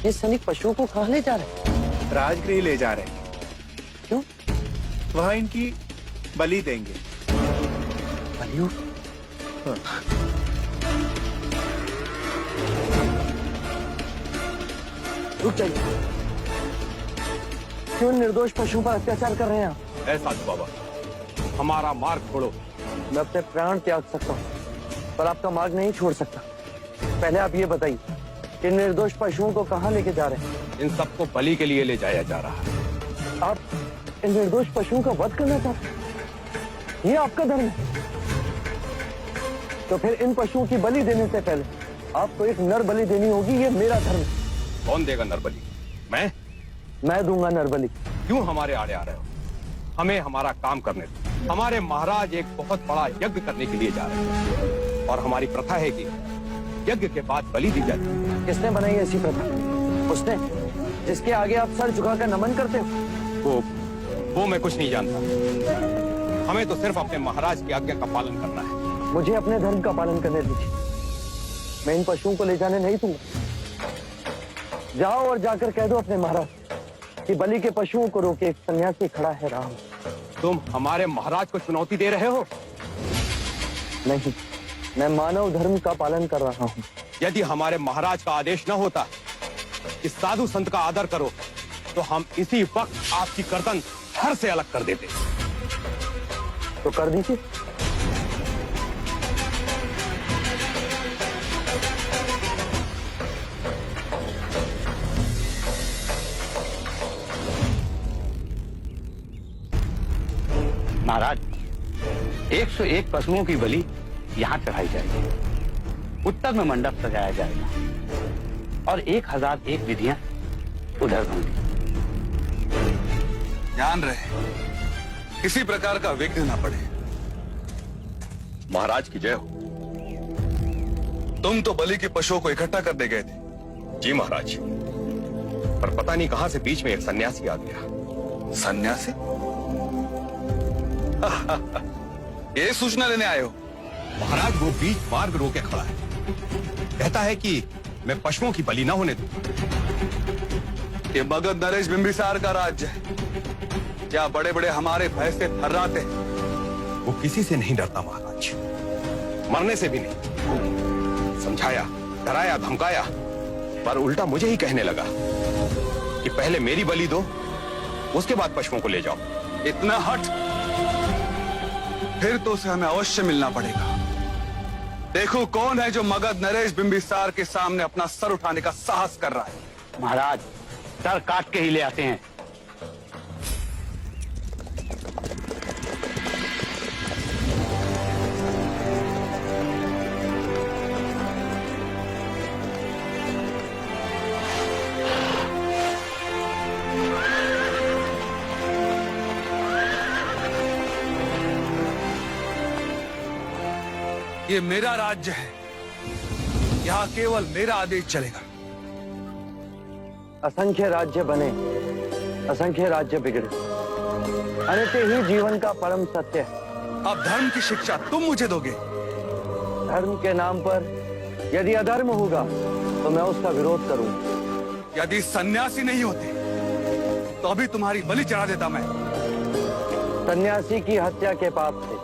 ये सैनिक पशुओं को कहाँ ले जा रहे हैं? राजगृह ले जा रहे हैं। क्यों? वहां इनकी बलि देंगे। बलियों? हाँ। रुक जाइए। क्यों निर्दोष पशुओं पर अत्याचार कर रहे हैं आप? ऐसा बाबा, हमारा मार्ग छोड़ो। मैं अपने प्राण त्याग सकता हूँ, पर आपका मार्ग नहीं छोड़ सकता। पहले आप ये बताइए कि निर्दोष पशुओं को कहाँ लेके जा रहे हैं? इन सबको बलि के लिए ले जाया जा रहा है। आप इन निर्दोष पशुओं का वध करना चाहते हैं? ये आपका धर्म है। तो फिर इन पशुओं की बलि देने से पहले आपको एक नर बलि देनी होगी। ये मेरा धर्म है। कौन देगा नरबलि? मैं दूंगा नर बलि। क्यों हमारे आड़े आ रहे हो? हमें हमारा काम करने दो। हमारे महाराज एक बहुत बड़ा यज्ञ करने के लिए जा रहे हैं और हमारी प्रथा है कि यज्ञ के बाद बलि दी जाती है। किसने बनाई ऐसी प्रथा? उसने जिसके आगे आप सर झुकाकर नमन करते हो? वो मैं कुछ नहीं जानता। हमें तो सिर्फ अपने महाराज की आज्ञा का पालन करना है। मुझे अपने धर्म का पालन करने दीजिए। मैं इन पशुओं को ले जाने नहीं दूंगा। जाओ और जाकर कह दो अपने महाराज कि बलि के पशुओं को रोके एक सन्यासी खड़ा है राम। तुम हमारे महाराज को चुनौती दे रहे हो? नहीं, मैं मानव धर्म का पालन कर रहा हूँ। यदि हमारे महाराज का आदेश न होता कि साधु संत का आदर करो, तो हम इसी वक्त आपकी गर्दन धड़ से अलग कर देते। तो कर दीजिए। महाराज, 101 पशुओं की बलि यहाँ चढ़ाई जाएगी। उत्तर में मंडप सजाया जाएगा और 1001 विधियां उधर होंगी। ध्यान रहे किसी प्रकार का विघ्न न पड़े। महाराज की जय हो। तुम तो बलि के पशुओं को इकट्ठा करने गए थे। जी महाराज, पर पता नहीं कहां से बीच में एक सन्यासी आ गया। सन्यासी? ये सूचना लेने आए हो? महाराज, वो बीच मार्ग रोके खड़ा है। कहता है कि मैं पशुओं की बलि न होने दूं। ये मगध नरेश बिंबिसार का राज्य है। क्या बड़े बड़े हमारे भय से थर्राते हैं। वो किसी से नहीं डरता महाराज, मरने से भी नहीं। समझाया, डराया, धमकाया, पर उल्टा मुझे ही कहने लगा कि पहले मेरी बलि दो, उसके बाद पशुओं को ले जाओ। इतना हट? फिर तो उसे हमें अवश्य मिलना पड़ेगा। देखो कौन है जो मगध नरेश बिंबिसार के सामने अपना सर उठाने का साहस कर रहा है। महाराज, सर काट के ही ले आते हैं। ये मेरा राज्य है। यहाँ केवल मेरा आदेश चलेगा। असंख्य राज्य बने, असंख्य राज्य बिगड़े, अनित्य ही जीवन का परम सत्य है। अब धर्म की शिक्षा तुम मुझे दोगे? धर्म के नाम पर यदि अधर्म होगा तो मैं उसका विरोध करूंगा। यदि सन्यासी नहीं होते तो अभी तुम्हारी बलि चढ़ा देता मैं। सन्यासी की हत्या के पाप से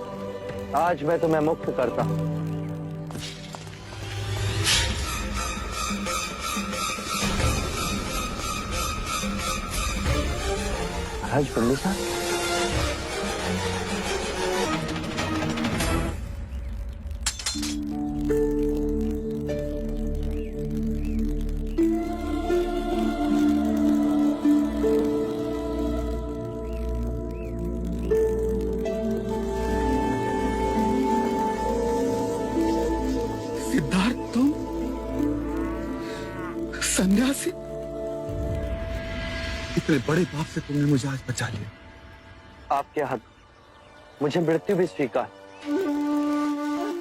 आज मैं तुम्हें मुक्त करता हूं। महाराज बिंबिसार, सिद्धार्थ, तुम सन्यासी? इतने बड़े पाप से तुमने मुझे आज बचा लिया। आपके हाथ मुझे मृत्यु भी स्वीकार,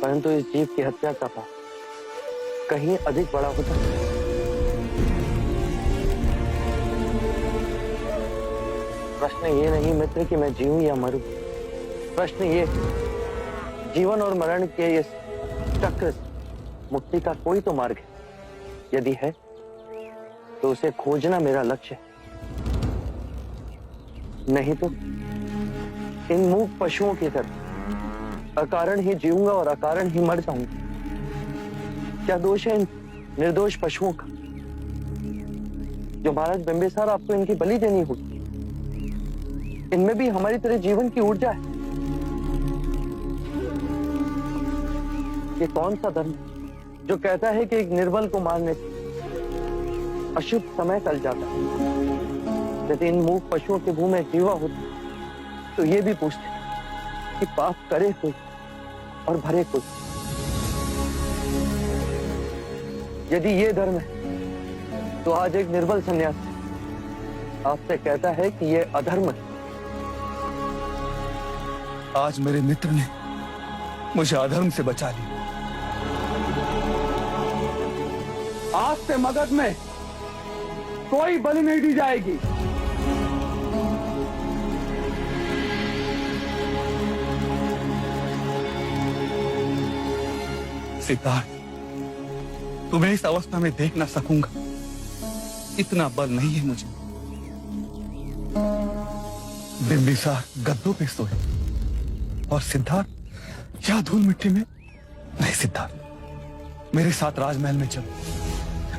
परंतु इस जीव की हत्या का पाप कहीं अधिक बड़ा होता है। प्रश्न ये नहीं मित्र कि मैं जीऊं या मरूं। प्रश्न ये, जीवन और मरण के इस चक्र से मुक्ति का कोई तो मार्ग है। यदि है तो उसे खोजना मेरा लक्ष्य है। नहीं तो इन मूक पशुओं की तरह अकारण ही जीऊंगा और अकारण ही मर जाऊंगा। क्या दोष है इन निर्दोष पशुओं का जो महाराज बिंबिसार आपको इनकी बलि देनी होगी? इनमें भी हमारी तरह जीवन की ऊर्जा है। ये कौन सा धर्म जो कहता है कि एक निर्बल को मारने से अशुभ समय टल जाता है? यदि इन मूक पशुओं के मुंह में जीवा होती तो ये भी पूछते कि पाप करे कोई और भरे कोई। यदि ये धर्म है तो आज एक निर्बल सन्यासी आपसे कहता है कि ये अधर्म है। आज मेरे मित्र ने मुझे अधर्म से बचा लिया। आज से मगध में कोई बलि नहीं दी जाएगी। सिद्धार्थ, तुम्हें इस अवस्था में देख ना सकूंगा, इतना बल नहीं है मुझे। बिंबिसार गद्दों पे सोए और सिद्धार्थ या धूल मिट्टी में। नहीं सिद्धार्थ, मेरे साथ राजमहल में चलो,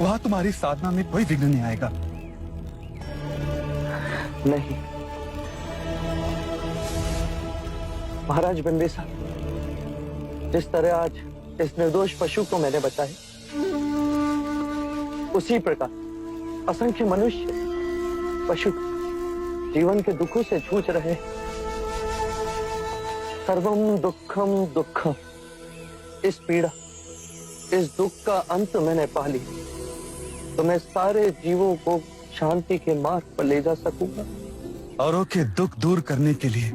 वहां तुम्हारी साधना में कोई विघ्न नहीं आएगा। नहीं महाराज बिंबिसार, जिस तरह आज इस निर्दोष पशु को मैंने बचाया, उसी प्रकार असंख्य मनुष्य पशु जीवन के दुखों से जूझ रहे। सर्वम दुखम दुखम, इस पीड़ा इस दुख का अंत मैंने पा लिया तो मैं सारे जीवों को शांति के मार्ग पर ले जा सकूंगा। औरों के दुख दूर करने के लिए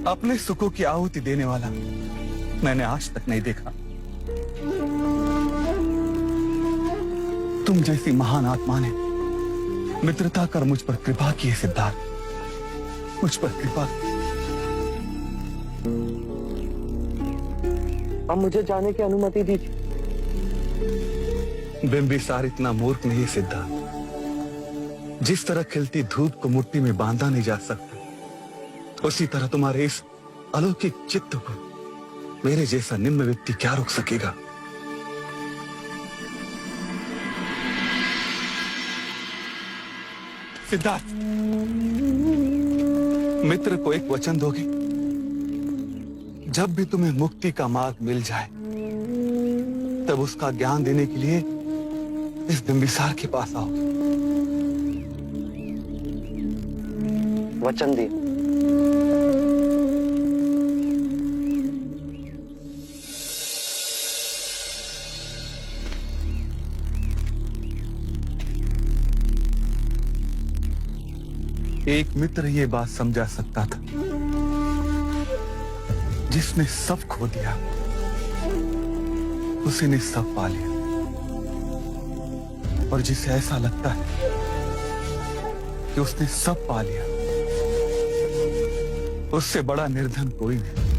अपने सुखों की आहुति देने वाला मैंने आज तक नहीं देखा। तुम जैसी महान आत्मा ने मित्रता कर मुझ पर कृपा की है सिद्धार्थ, मुझ पर कृपा की। अब मुझे जाने की अनुमति दीजिए। बिंबिसार इतना मूर्ख नहीं सिद्धार्थ। जिस तरह खिलती धूप को मुट्ठी में बांधा नहीं जा सकता, उसी तरह तुम्हारे इस अलौकिक चित्त को मेरे जैसा निम्न व्यक्ति क्या रोक सकेगा? सिद्धार्थ, मित्र को एक वचन दोगे? जब भी तुम्हें मुक्ति का मार्ग मिल जाए तब उसका ज्ञान देने के लिए इस बिंबिसार के पास आओ। वचन दिए। एक मित्र ये बात समझा सकता था जिसने सब खो दिया, उसी ने सब पा लिया। और जिसे ऐसा लगता है कि उसने सब पा लिया, उससे बड़ा निर्धन कोई नहीं।